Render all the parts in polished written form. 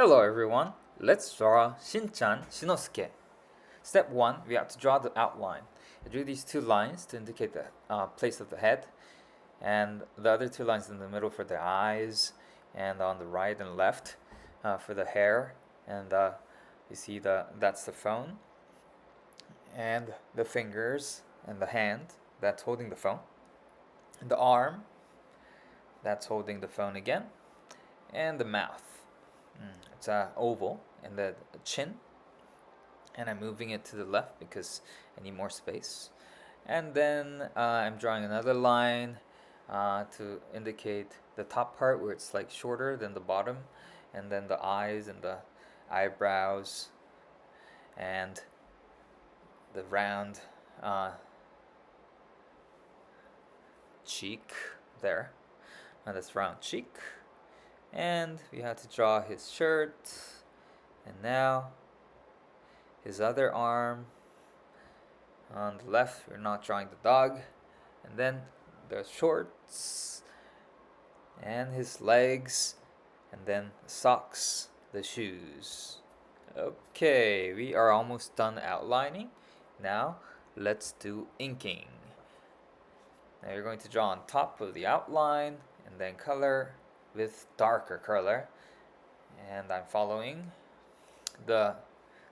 Hello everyone, let's draw Shinchan Shinnosuke. Step 1, we have to draw the outline. I drew these two lines to indicate the place of the head, and the other two lines in the middle for the eyes, and on the right and left for the hair, and you see that's the phone, and the fingers, and the hand that's holding the phone, and the arm that's holding the phone again, and the mouth. It's an oval, and the chin, and I'm moving it to the left because I need more space. And then I'm drawing another line to indicate the top part where it's like shorter than the bottom, and then the eyes and the eyebrows and the round cheek there. And that's round cheek. And we have to draw his shirt, and now his other arm. On the left, we're not drawing the dog, and then the shorts, and his legs, and then the socks, the shoes. Okay, we are almost done outlining. Now let's do inking. Now you're going to draw on top of the outline and then color with darker color, and I'm following the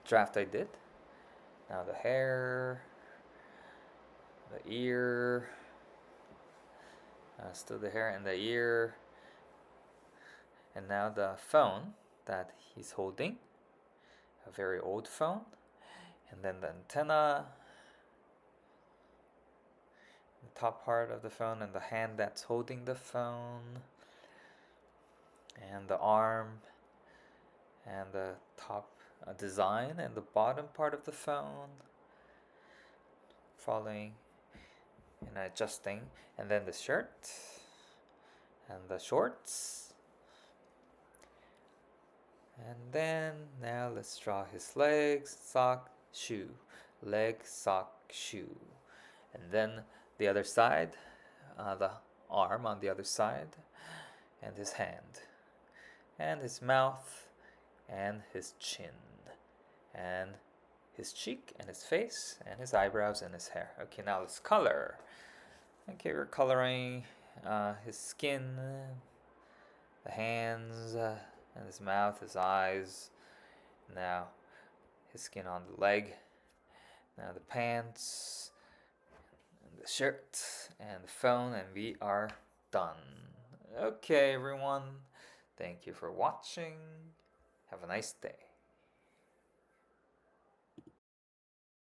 draft I did. Now the hair, the ear, still the hair and the ear, and now the phone that he's holding, a very old phone, and then the antenna, the top part of the phone, and the hand that's holding the phone, and the arm, and the top design, and the bottom part of the phone, following and adjusting, and then the shirt, and the shorts, and then now let's draw his legs, sock, shoe, leg, sock, shoe, and then the other side, the arm on the other side, and his hand, and his mouth, and his chin, and his cheek, and his face, and his eyebrows, and his hair. Okay, now let's color. Okay, we're coloring his skin, the hands, and his mouth, his eyes. Now his skin on the leg. Now the pants, and the shirt, and the phone, and we are done. Okay, everyone. Thank you for watching. Have a nice day.